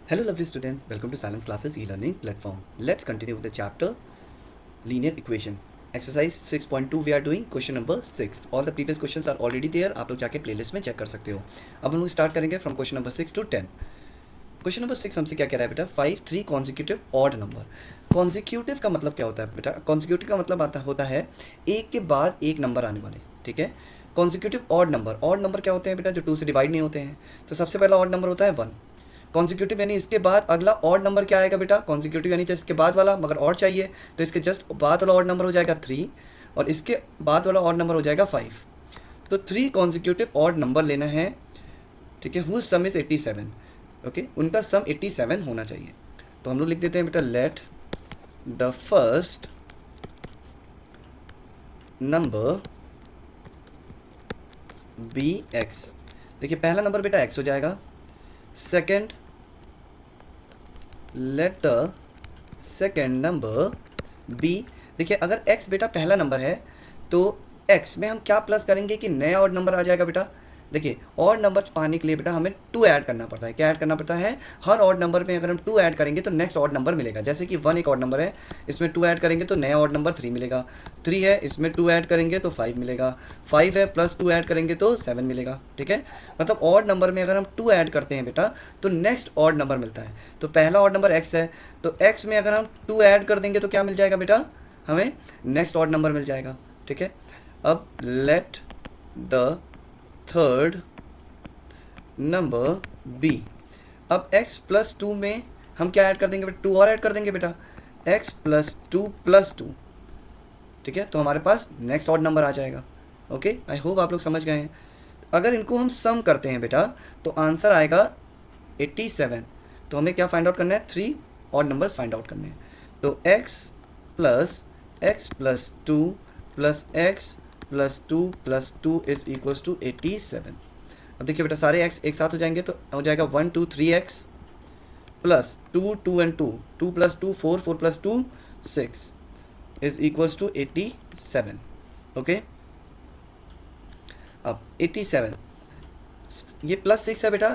Hello lovely student, welcome to Silence Classes e-learning platform. Let's continue with the chapter linear equation. Exercise 6.2 we are doing question number 6. All the previous questions are already there. आप लोग जाके playlist में check कर सकते हो. अब हम लोग स्टार्ट करेंगे from question number 6 to 10. Question number 6 हमसे क्या कह रहा है बेटा? 5 3 कॉन्जिक्यूटिव ऑड नंबर. कॉन्जिक्यूटिव का मतलब क्या होता है बेटा? कॉन्जिक्यूटिव का मतलब होता है एक के बाद एक नंबर आने वाले. ठीक है. कॉन्जिक्यूटिव ऑड नंबर क्या होते हैं बेटा? जो 2 से डिवाइड नहीं होते हैं. तो सबसे पहला ऑड नंबर होता है 1. कॉन्जिक्यूटिव यानी इसके बाद अगला ऑड नंबर क्या आएगा बेटा? कॉन्जिक्यूटिव यानी जस्ट इसके बाद वाला, मगर और चाहिए तो इसके जस्ट बाद वाला ऑड नंबर हो जाएगा 3 और इसके बाद वाला ऑड नंबर हो जाएगा 5. तो 3 कॉन्जिक्यूटिव ऑड नंबर लेना है. ठीक है. Whose sum is 87. ओके, उनका सम 87 होना चाहिए. तो हम लोग लिख देते हैं बेटा let the first number be X. देखिए पहला नंबर बेटा एक्स हो जाएगा. Second, let the second number be. देखिए अगर x बेटा पहला नंबर है तो x में हम क्या प्लस करेंगे कि नया ऑड नंबर आ जाएगा बेटा. देखिए ऑड नंबर पाने के लिए बेटा हमें 2 ऐड करना पड़ता है. क्या ऐड करना पड़ता है? हर ऑड नंबर में अगर हम 2 ऐड करेंगे तो नेक्स्ट ऑड नंबर मिलेगा. जैसे कि 1 एक ऑड नंबर है, इसमें 2 ऐड करेंगे तो नया ऑड नंबर 3 मिलेगा. 3 है, इसमें 2 ऐड करेंगे तो 5 मिलेगा. 5 है, प्लस 2 ऐड करेंगे तो 7 मिलेगा. ठीक है. मतलब ऑड नंबर में अगर हम 2 ऐड करते हैं बेटा तो नेक्स्ट ऑड नंबर मिलता है. तो पहला ऑड नंबर x है, तो x में अगर हम 2 ऐड कर देंगे तो क्या मिल जाएगा बेटा? हमें नेक्स्ट ऑड नंबर मिल जाएगा. ठीक है. अब let the third number be. अब x प्लस 2 में हम क्या ऐड कर देंगे बेटा? 2 और ऐड कर देंगे बेटा, x प्लस 2 प्लस 2. ठीक है. तो हमारे पास नेक्स्ट ऑड नंबर आ जाएगा. ओके, आई होप आप लोग समझ गए हैं. अगर इनको हम सम करते हैं बेटा तो आंसर आएगा 87. तो हमें क्या फाइंड आउट करना है? 3 ऑड नंबर्स फाइंड आउट करने हैं. तो x plus 2 plus x plus 2 is equals to 87. अब देखिए बेटा सारे x एक साथ हो जाएंगे तो हो जाएगा 1 2 3x plus 2 2 and 2 2 plus 2 4 4 plus 2 6 is equals to 87. Okay. अब 87 ये प्लस 6 है बेटा,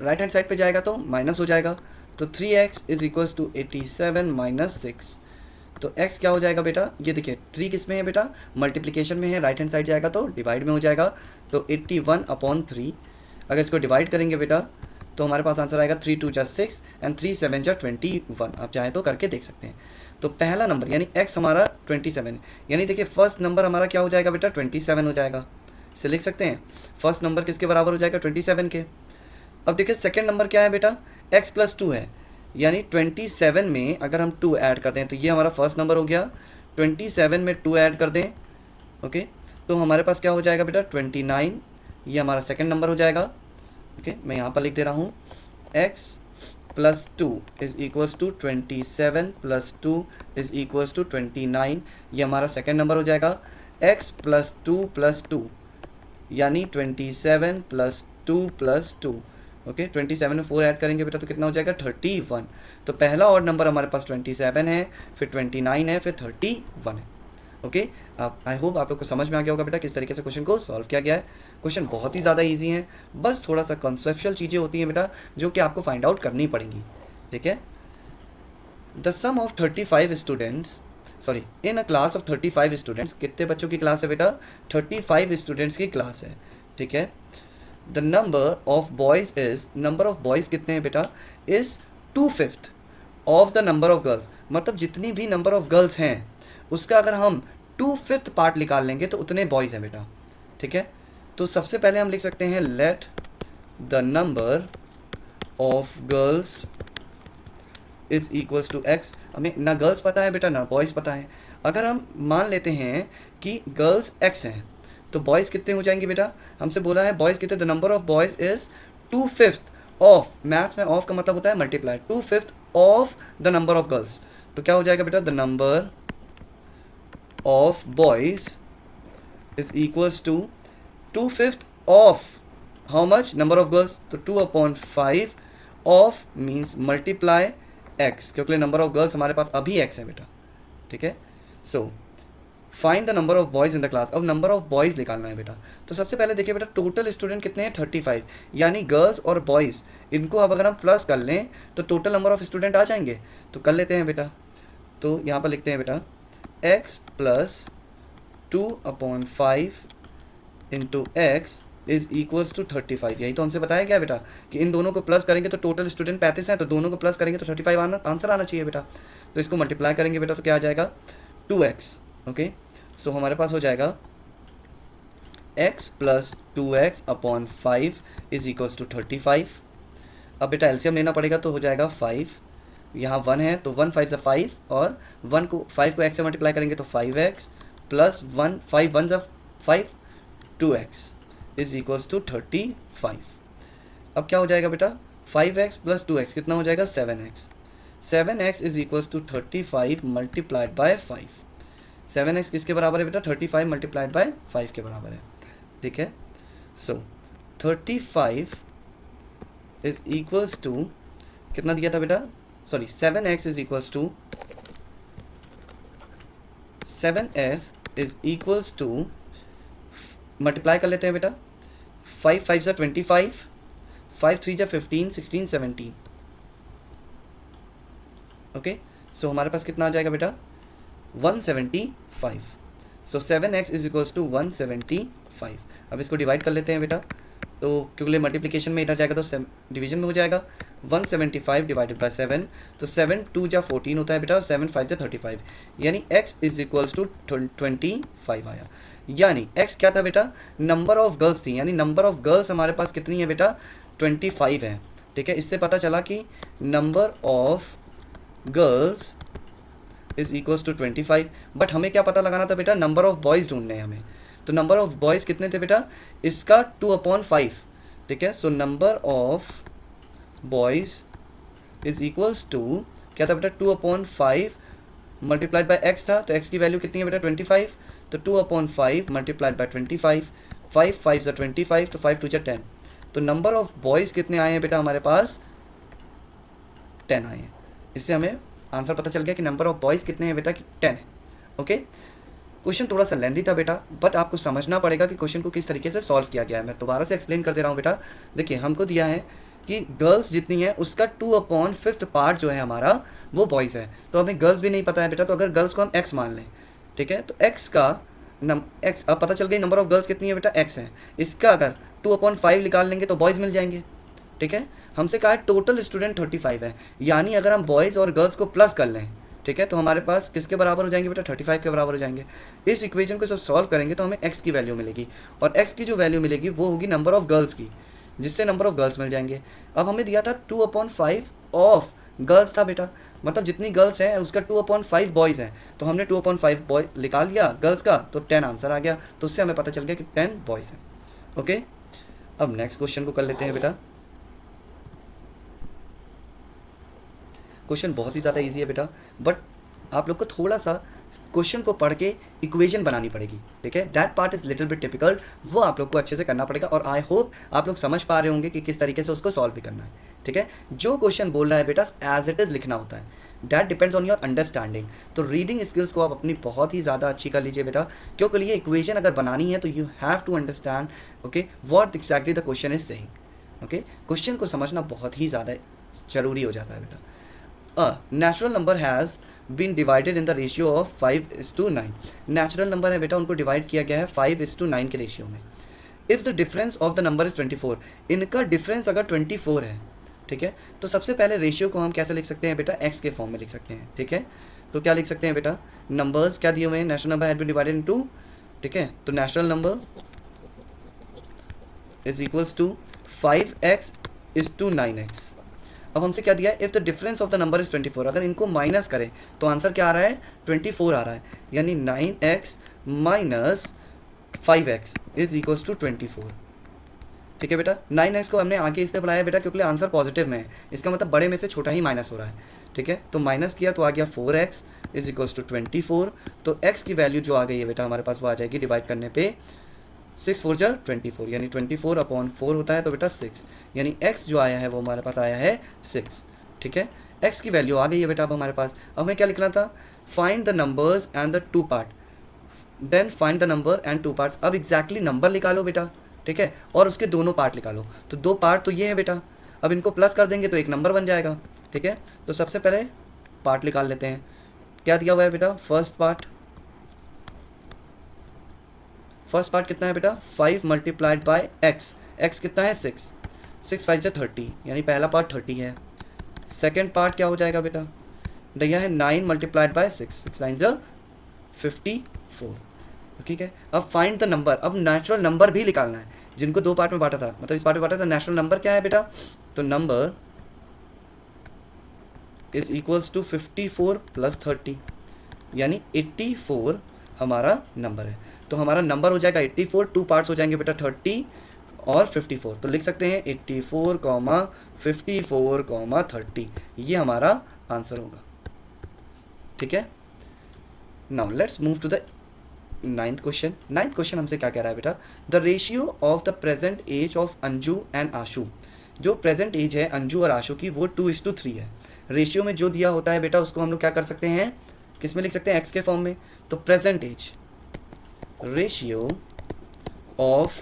राइट हैंड साइड पे जाएगा तो माइनस हो जाएगा. तो 3x is equals to 87 minus 6. तो x क्या हो जाएगा बेटा? ये देखिए 3 किस में है बेटा? मल्टीप्लिकेशन में है. राइट हैंड साइड जाएगा तो डिवाइड में हो जाएगा. तो 81/3. अगर इसको डिवाइड करेंगे बेटा तो हमारे पास आंसर आएगा 3 2 6 एंड 3 7 21. आप चाहें तो करके देख सकते हैं. तो पहला नंबर यानी x हमारा 27, यानी देखिए फर्स्ट नंबर हमारा क्या हो जाएगा बेटा? 27 हो जाएगा. इसे लिख सकते हैं. फर्स्ट नंबर किसके बराबर हो जाएगा? 27 के. अब देखिए सेकेंड नंबर क्या है बेटा? x प्लस 2 है, यानी 27 में अगर हम 2 ऐड करते हैं तो ये हमारा फर्स्ट नंबर हो गया. 27 में 2 ऐड कर दें. ओके. तो हमारे पास क्या हो जाएगा बेटा? 29. ये हमारा सेकंड नंबर हो जाएगा. ओके. मैं यहाँ पर लिख दे रहा हूँ x plus 2 is equals to 27 plus 2 is equals to 29. ये हमारा सेकंड नंबर हो जाएगा. x प्लस 2 प्लस 2 यानी 27 प्लस 2 प्लस 2. ओके. 27 में 4 ऐड करेंगे बेटा तो कितना हो जाएगा? 31. तो पहला ऑड नंबर हमारे पास 27 है, फिर 29 है, फिर 31 है. ओके. आप आई होप आप लोग को समझ में आ गया होगा बेटा किस तरीके से क्वेश्चन को सॉल्व किया गया है. क्वेश्चन बहुत ही ज़्यादा इजी है, बस थोड़ा सा कॉन्सेप्चुअल चीज़ें होती हैं बेटा जो कि आपको फाइंड आउट करनी पड़ेंगी. ठीक है. The sum of 35 students, sorry in a class of 35 students. कितने बच्चों की क्लास है बेटा? 35 स्टूडेंट्स की क्लास है. ठीक है. The number of boys is, number of boys कितने हैं बेटा? Is 2/5 of the number of girls. मतलब जितनी भी नंबर ऑफ गर्ल्स हैं उसका अगर हम 2/5 पार्ट निकाल लेंगे तो उतने बॉयज़ हैं बेटा. ठीक है. तो सबसे पहले हम लिख सकते हैं let the number of girls is equals to x. हमें ना गर्ल्स पता है बेटा ना बॉयज़ पता है. अगर हम मान लेते हैं कि गर्ल्स x हैं तो बॉयज़ कितने हो जाएंगे बेटा? हमसे बोला है बॉयज़ कितने. The number of boys is 2/5 of, maths में ऑफ का मतलब होता है multiply, 2/5 of the number of girls. तो क्या हो जाएगा बेटा? The number of boys is equals to 2/5 of how much? Number of girls. तो 2/5 ऑफ मीन्स मल्टीप्लाई x, क्योंकि नंबर ऑफ गर्ल्स हमारे पास अभी x है बेटा. ठीक है. So find the number of boys in the class. अब नंबर ऑफ बॉयज़ निकालना है बेटा। तो सबसे पहले देखिए बेटा, टोटल स्टूडेंट कितने हैं 35, यानी गर्ल्स और बॉयज़ इनको अब अगर हम प्लस कर लें तो टोटल नंबर ऑफ स्टूडेंट आ जाएंगे। तो कर लेते हैं बेटा। तो यहाँ पर लिखते हैं बेटा x plus 2/5 into X is equals to 35। यही तो हमसे बताया गया बेटा कि इन दोनों को प्लस करेंगे तो टोटल स्टूडेंट 35 हैं, तो दोनों को प्लस करेंगे तो 35 आंसर आना चाहिए बेटा। तो इसको मल्टीप्लाई करेंगे बेटा तो क्या आ जाएगा 2x। ओके, सो हमारे पास हो जाएगा x plus 2x/5 is equals to 35। अब बेटा एलसीएम लेना पड़ेगा तो हो जाएगा 5, यहाँ 1 है तो 1 5 से 5 और 5 को x से मल्टीप्लाई करेंगे तो 5x प्लस 1 5 1 से 5 2x इज इक्वल्स टू 35। अब क्या हो जाएगा बेटा 5x प्लस 2x कितना हो जाएगा 7x। 7x is equals to 35 multiplied by 5। 7x किसके बराबर है बेटा 35 मल्टीप्लाइड बाय 5 के बराबर है। ठीक है, सो 35 इज इक्वल्स टू कितना दिया था बेटा, sorry 7x is equals to 7s is equals to multiply कर लेते हैं बेटा 5 5 जा 25, 5 3 जा 15 16 17। ओके, सो हमारे पास कितना आ जाएगा बेटा 175। सो 7x इज इक्वल्स टू 175। अब इसको डिवाइड कर लेते हैं बेटा, तो क्योंकि मल्टीप्लिकेशन में इधर जाएगा तो डिवीजन में हो जाएगा 175 डिवाइडेड बाय 7, तो 7 2 जा 14 होता है बेटा और 7 5 जा 35, यानी x इज इक्वल्स टू 25 आया। यानी x क्या था बेटा नंबर ऑफ गर्ल्स थी, यानी नंबर ऑफ गर्ल्स हमारे पास कितनी है बेटा 25 है। ठीक है, इससे पता चला कि number of girls is equals to 25। But हमें क्या पता लगाना था बेटा नंबर ऑफ बॉयज़ ढूंढने हैं हमें। तो नंबर ऑफ बॉयज़ कितने थे बेटा इसका 2/5। ठीक है, so number of boys is equals to क्या था बेटा 2/5 मल्टीप्लाइड बाय x था, तो x की वैल्यू कितनी है बेटा 25, तो 2/5 मल्टीप्लाइड बाय 25, 5 5 जा 25 तो 5 2 जा 10। तो नंबर ऑफ बॉयज़ कितने आए हैं बेटा हमारे पास 10 आए हैं। इससे हमें आंसर पता चल गया कि नंबर ऑफ बॉयज़ कितने हैं बेटा कि 10 है। ओके, क्वेश्चन थोड़ा सा लेंदी था बेटा, बट आपको समझना पड़ेगा कि क्वेश्चन को किस तरीके से सॉल्व किया गया है। मैं दोबारा से एक्सप्लेन कर दे रहा हूँ बेटा। देखिए हमको दिया है कि गर्ल्स जितनी है उसका 2/5 पार्ट जो है हमारा वो बॉयज़ है, तो हमें गर्ल्स भी नहीं पता है बेटा। तो अगर गर्ल्स को हम x मान लें, ठीक है, तो x का x अब पता चल गई नंबर ऑफ गर्ल्स कितनी है बेटा x है। इसका अगर 2/5 निकाल लेंगे तो बॉयज़ मिल जाएंगे। ठीक है, हमसे कहा है टोटल स्टूडेंट 35 है, यानी अगर हम बॉयज़ और गर्ल्स को प्लस कर लें, ठीक है, तो हमारे पास किसके बराबर हो जाएंगे बेटा 35 के बराबर हो जाएंगे। इस इक्वेशन को जब सॉल्व करेंगे तो हमें x की वैल्यू मिलेगी, और x की जो वैल्यू मिलेगी वो होगी नंबर ऑफ गर्ल्स की, जिससे नंबर ऑफ गर्ल्स मिल जाएंगे। अब हमें दिया था 2/5 ऑफ गर्ल्स था बेटा, मतलब जितनी गर्ल्स हैं उसका 2/5 बॉयज़ हैं, तो हमने 2/5 बॉय निकाल लिया गर्ल्स का, तो 10 आंसर आ गया। तो उससे हमें पता चल गया कि 10 बॉयज़ हैं। ओके, अब नेक्स्ट क्वेश्चन को कर लेते हैं बेटा। क्वेश्चन बहुत ही ज़्यादा ईजी है बेटा, बट आप लोग को थोड़ा सा क्वेश्चन को पढ़ के इक्वेशन बनानी पड़ेगी। ठीक है, that part is little bit typical, वो आप लोग को अच्छे से करना पड़ेगा, और आई होप आप लोग समझ पा रहे होंगे कि किस तरीके से उसको सॉल्व भी करना है। ठीक है, जो क्वेश्चन बोल रहा है बेटा एज इट इज़ लिखना होता है, that depends on your understanding. तो रीडिंग स्किल्स को आप अपनी बहुत ही ज़्यादा अच्छी कर लीजिए बेटा, क्योंकि ये इक्वेशन अगर बनानी है तो you have to understand okay what exactly the question is saying. Okay, question को समझना बहुत ही ज़्यादा ज़रूरी हो जाता है बेटा। Natural number has been divided in the ratio of 5:9। Natural number है बेटा, उनको डिवाइड किया गया है 5:9 के रेशियो में। If the difference of the number is 24, इनका डिफरेंस अगर 24 है, ठीक है, तो सबसे पहले रेशियो को हम कैसे लिख सकते हैं बेटा x के फॉर्म में लिख सकते हैं। ठीक है, तो क्या लिख सकते हैं बेटा, नंबर्स क्या दिए हुए हैं, natural number had been divided in 2। ठीक है, तो natural number is equals to 5x is to 9x। अब हमसे क्या दिया है, if the difference of the number is 24, अगर इनको माइनस करें तो आंसर क्या आ रहा है 24 आ रहा है, यानी 9x minus 5x is equals to 24। ठीक है बेटा, 9x को हमने आगे इसलिए बढ़ाया बेटा क्योंकि आंसर पॉजिटिव में है, इसका मतलब बड़े में से छोटा ही माइनस हो रहा है। ठीक है, तो माइनस किया तो आ गया 4x इज इक्वल्स टू 24। तो x की वैल्यू जो आ गई है बेटा हमारे पास वो आ जाएगी डिवाइड करने पे 6 4 जा 24, यानी 24/4 होता है, तो बेटा 6, यानी x जो आया है वो हमारे पास आया है 6। ठीक है, x की वैल्यू आ गई है बेटा अब हमारे पास। अब हमें क्या लिखना था, find the numbers and the two part. Then find the number and two parts. अब एग्जैक्टली नंबर निकालो बेटा, ठीक है, और उसके दोनों पार्ट निकालो। तो दो पार्ट तो ये है बेटा, अब इनको प्लस कर देंगे तो एक नंबर बन जाएगा, ठीक है। तो सबसे पहले पार्ट निकाल लेते हैं। क्या दिया हुआ है बेटा, फर्स्ट पार्ट कितना है बेटा, 5 मल्टीप्लाइड बाय एक्स। एक्स कितना है 6, 6 5 जा 30, यानी पहला पार्ट 30 है। सेकेंड पार्ट क्या हो जाएगा बेटा, दिया है 9 मल्टीप्लाइड बाय 6, 6 9 जा 54, ठीक है। अब फाइंड द नंबर, अब नेचुरल नंबर भी निकालना है, जिनको दो पार्ट में बांटा था, मतलब इस पार्ट में बांटा था। नेचुरल नंबर क्या है बेटा, तो number is equals to 54 plus 30, यानी 84 हमारा नंबर है। तो हमारा नंबर हो जाएगा 84, टू पार्ट्स हो जाएंगे बेटा 30 और 54। तो लिख सकते हैं 84, 54, 30, ये हमारा आंसर होगा, ठीक है। Now let's move to the ninth question. Ninth question हमसे क्या कह रहा है बेटा, the ratio of the present age of Anju and Ashu. जो प्रेजेंट एज है अंजू और आशु की वो 2:3 है। रेशियो में जो दिया होता है बेटा उसको हम लोग क्या कर सकते हैं, किस में लिख सकते हैं, एक्स के फॉर्म में। तो present age, ratio of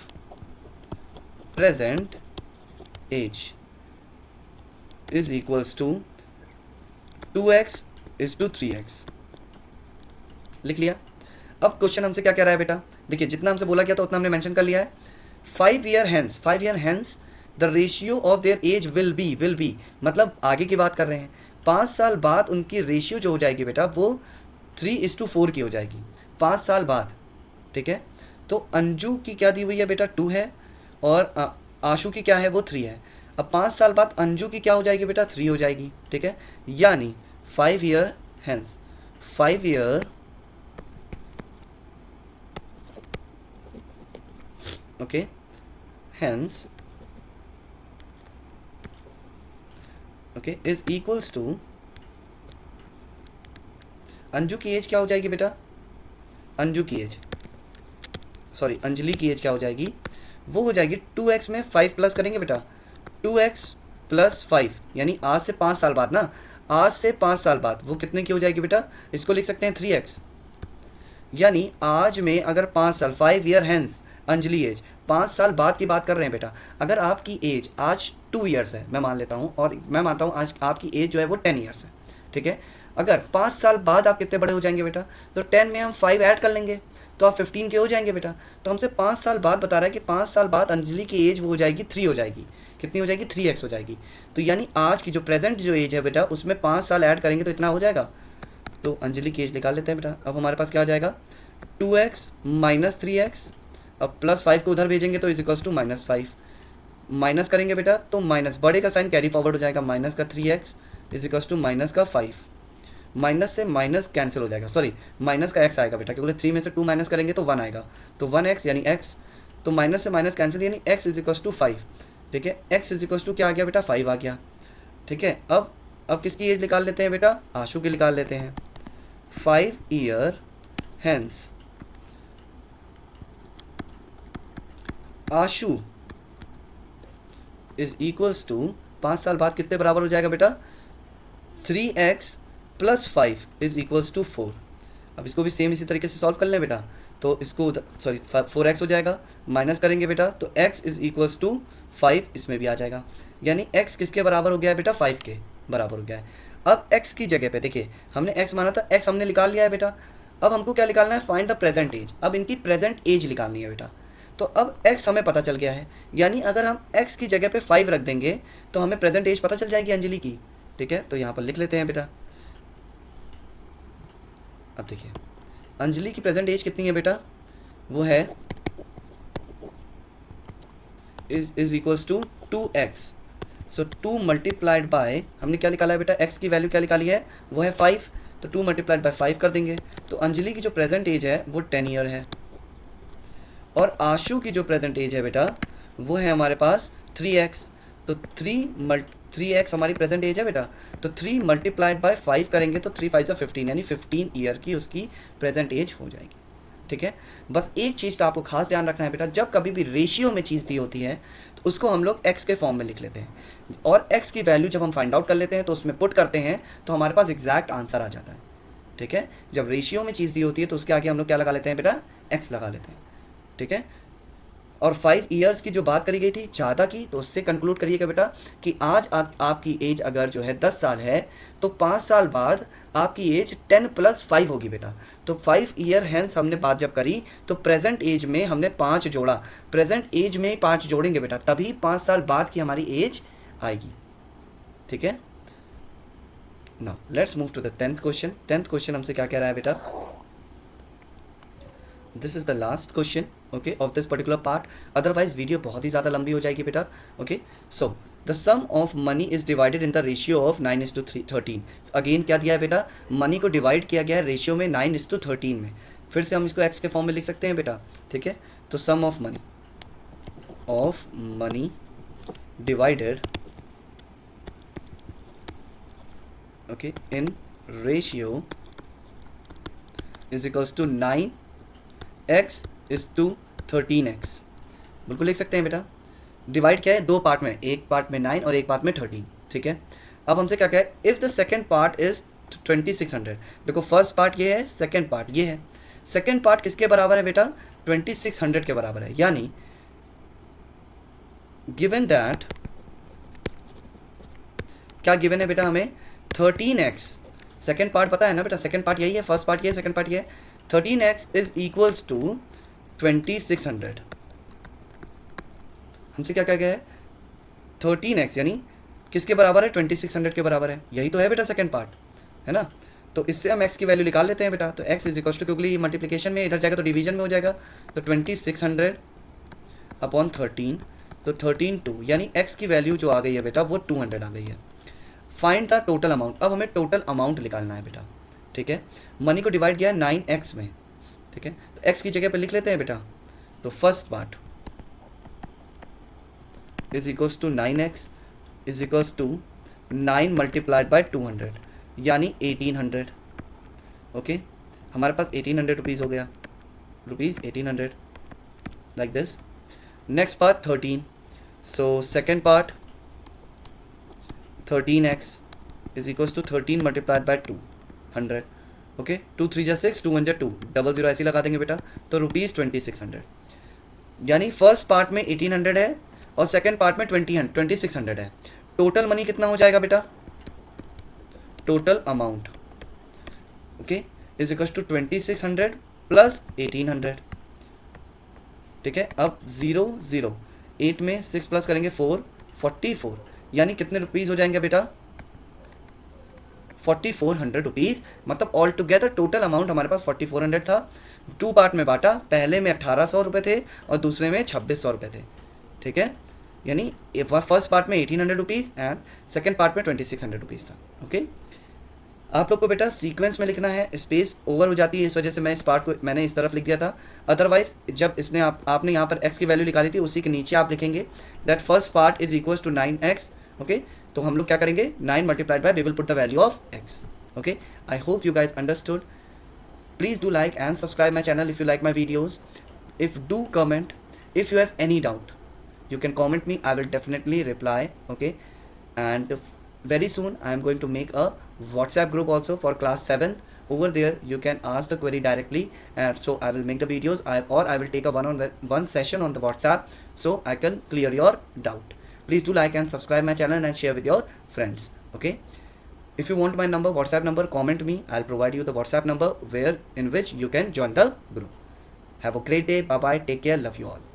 present age is equals to 2x:3x, लिख लिया। अब क्वेश्चन हमसे क्या कह रहा है बेटा, देखिए जितना हमसे बोला गया था उतना हमने मेंशन कर लिया है। 5 year hence the ratio of their age will be, मतलब आगे की बात कर रहे हैं। 5 साल बाद उनकी रेशियो जो हो जाएगी बेटा वो 3:4 की हो जाएगी, 5 साल बाद, ठीक है। तो अंजू की क्या दी हुई है बेटा, 2 है, और आशु की क्या है, वो 3 है। अब 5 साल बाद अंजू की क्या हो जाएगी बेटा, 3 हो जाएगी, ठीक है। यानी 5 year hence, 5 year okay hence okay is equals to, Anju की एज क्या हो जाएगी बेटा, अंजू की एज सॉरी अंजलि की एज क्या हो जाएगी, वो हो जाएगी 2x में 5 प्लस करेंगे बेटा, 2x प्लस 5, यानी आज से 5 साल बाद ना, आज से 5 साल बाद वो कितने की हो जाएगी बेटा, इसको लिख सकते हैं 3x। यानी आज में अगर 5 साल, 5 ईयर हैंस अंजलि एज, 5 साल बाद की बात कर रहे हैं बेटा। अगर आपकी एज आज 2 ईयर्स है, मैं मान लेता हूँ, और मैं मानता हूँ आज आपकी एज जो है वो 10 ईयर्स है, ठीक है। अगर 5 साल बाद आप कितने बड़े हो जाएंगे बेटा, तो 10 में हम 5 ऐड कर लेंगे तो आप 15 के हो जाएंगे बेटा। तो हमसे 5 साल बाद बता रहा है कि 5 साल बाद अंजलि की एज वो हो जाएगी 3 हो जाएगी, कितनी हो जाएगी, 3x हो जाएगी। तो यानी आज की जो प्रेजेंट जो एज है बेटा उसमें 5 साल ऐड करेंगे तो इतना हो जाएगा। तो अंजलि की एज निकाल लेते हैं बेटा। अब हमारे पास क्या आ जाएगा, 2x माइनस 3x, अब प्लस 5 को उधर भेजेंगे तो इज इक्वल्स टू -5, माइनस करेंगे बेटा तो माइनस, बड़े का साइन कैरी फॉरवर्ड हो जाएगा, माइनस का 3x is equals to minus का 5, माइनस से माइनस कैंसिल हो जाएगा, सॉरी माइनस का x आएगा बेटा, क्योंकि 3 में से 2 माइनस करेंगे तो 1 आएगा, तो 1x यानी x, तो माइनस से माइनस कैंसिल यानी x इज इक्वल्स टू 5, ठीक है। x इज इक्वल्स टू क्या आ गया बेटा, 5 आ गया, ठीक है। अब किसकी एज निकाल लेते हैं बेटा, आशु की निकाल लेते हैं। 5 year hence Ashu is equals to, 5 साल बाद कितने बराबर हो जाएगा बेटा, 3x plus 5 is equals to 4। अब इसको भी सेम इसी तरीके से सॉल्व कर लें बेटा, तो इसको सॉरी 4x हो जाएगा, माइनस करेंगे बेटा तो x इज इक्वल्स टू 5 इसमें भी आ जाएगा, यानी x किसके बराबर हो गया है बेटा, 5 के बराबर हो गया है। अब x की जगह पे देखिए हमने x माना था, x हमने निकाल लिया है बेटा। अब हमको क्या निकालना है, फाइंड द प्रेजेंट एज। अब इनकी प्रेजेंट एज निकालनी है बेटा। तो अब x हमें पता चल गया है, यानी अगर हम x की जगह पे 5 रख देंगे तो हमें प्रेजेंट एज पता चल जाएगी अंजलि की, ठीक है। तो यहाँ पर लिख लेते हैं बेटा। अब देखिए अंजलि की प्रेजेंट एज कितनी है बेटा, वो है is equals to 2x, so 2 multiplied by, हमने क्या निकाला है बेटा, x की वैल्यू क्या निकाली है, वो है 5, तो 2 मल्टीप्लाइड बाय 5 कर देंगे। तो अंजलि की जो प्रेजेंट एज है वो 10 ईयर है, और आशु की जो प्रेजेंट एज है बेटा वो है हमारे पास 3x, तो 3x हमारी प्रेजेंट एज है बेटा। तो 3 मल्टीप्लाइड बाय 5 करेंगे तो 3 5 जा 15, यानी 15 ईयर की उसकी प्रेजेंट एज हो जाएगी, ठीक है। बस एक चीज़ का आपको खास ध्यान रखना है बेटा, जब कभी भी रेशियो में चीज़ दी होती है तो उसको हम लोग x के फॉर्म में लिख लेते हैं, और x की वैल्यू जब हम फाइंड आउट कर लेते हैं तो उसमें पुट करते हैं तो हमारे पास एग्जैक्ट आंसर आ जाता है, ठीक है, जब रेशियो में चीज़ दी होती है तो उसके आगे हम लोग क्या लगा लेते हैं बेटा, x लगा लेते हैं, ठीक है। और 5 ईयर्स की जो बात करी गई थी ज़्यादा की, तो उससे कंक्लूड करिएगा बेटा कि आज आपकी एज अगर जो है 10 साल है तो 5 साल बाद आपकी एज 10 + 5 होगी बेटा। तो 5 ईयर हैंस हमने बात जब करी तो प्रेजेंट एज में हमने 5 जोड़ा, प्रेजेंट एज में 5 जोड़ेंगे बेटा, तभी 5 साल बाद की हमारी एज आएगी, ठीक है। Now let's move to the 10th question. 10th question हमसे क्या कह रहा है बेटा, this is the last question okay of this particular part, otherwise video बहुत ही ज़्यादा लंबी हो जाएगी बेटा। Okay, so the sum of money is divided in the ratio of 9:13। Again क्या दिया है बेटा, मनी को डिवाइड किया गया है रेशियो में 9:13 में। फिर से हम इसको एक्स के फॉर्म में लिख सकते हैं बेटा, ठीक है। तो sum of money divided okay in ratio is equals to 9x is to 13x। बिल्कुल लिख सकते हैं बेटा। डिवाइड क्या है, दो पार्ट में, एक पार्ट में 9 और एक पार्ट में 13, ठीक है। अब हमसे क्या कहा है, if the second part is 2600। देखो फर्स्ट पार्ट ये है, सेकेंड पार्ट ये है। सेकेंड पार्ट किसके बराबर है बेटा, 2600 के बराबर है। यानी गिवन दैट, क्या गिवन है बेटा हमें, 13x। सेकेंड पार्ट पता है ना बेटा, सेकेंड पार्ट यही है, फर्स्ट पार्ट ये है, सेकेंड पार्ट ये है। 13x is equals to 2600। हमसे क्या कहा गया है, 13x यानी किसके बराबर है, 2600 के बराबर है। यही तो है बेटा सेकेंड पार्ट, है ना। तो इससे हम x की वैल्यू निकाल लेते हैं बेटा। तो x इज इक्वल्स टू, क्योंकि मल्टीप्लिकेशन में इधर जाएगा तो डिवीजन में हो जाएगा, तो 2600 अपॉन 13, तो 13 यानी x की वैल्यू जो आ गई है बेटा वो 200 आ गई है। Find the total amount. अब हमें टोटल अमाउंट निकालना है बेटा, ठीक है। मनी को डिवाइड किया है 9x में, ठीक है। तो x की जगह पे लिख लेते हैं बेटा। तो first part is equals to 9x is equals to 9 multiplied by 200 यानी 1800। ओके, हमारे पास 1800 रुपीज़ हो गया, rupees 1800 like this. Next part 13, so second part 13x is equals to 13 multiplied by 200। Okay, 2 3 6, 2 1 2, 00 ऐसे लगा देंगे बेटा। तो रुपीज़ 2600, यानी फर्स्ट पार्ट में 1800 है और सेकेंड पार्ट में 2600 है। टोटल मनी कितना हो जाएगा बेटा, total amount okay is equals to 2600 plus 1800, ठीक है। अब 0 0, 8 में 6 प्लस करेंगे 4, 44, यानी कितने रुपीज़ हो जाएंगे बेटा, 4400 रुपीज़। मतलब ऑल टुगेदर टोटल अमाउंट हमारे पास 4400 था। 2 पार्ट में बांटा, पहले में 1800 रुपये थे और दूसरे में 2600 रुपये थे, ठीक है। यानी फर्स्ट पार्ट में 1800 रुपीज़ एंड सेकेंड पार्ट में 2600 रुपीज़ था। ओके, आप लोग को बेटा सीक्वेंस में लिखना है, स्पेस ओवर हो जाती है, इस वजह से मैं इस पार्ट को मैंने इस तरफ लिख दिया था। अदरवाइज जब इसमें आपने यहाँ पर x की वैल्यू निकाली थी, उसी के नीचे आप लिखेंगे that first part is equals to 9x। Okay, तो हम लोग क्या करेंगे, 9 multiplied by, we will put the value of x। Okay, I hope you guys understood. Please do like and subscribe my channel if you like my videos. If do comment if you have any doubt, you can comment me, I will definitely reply. Okay, and very soon I am going to make a WhatsApp group also for class 7. Over there you can ask the query directly, and so I will make the videos, or I will take a one session on the WhatsApp so I can clear your doubt. Please do like and subscribe my channel and share with your friends. Okay, if you want my number, WhatsApp number, comment me, I'll provide you the WhatsApp number in which you can join the group. Have a great day, bye bye, take care, love you all.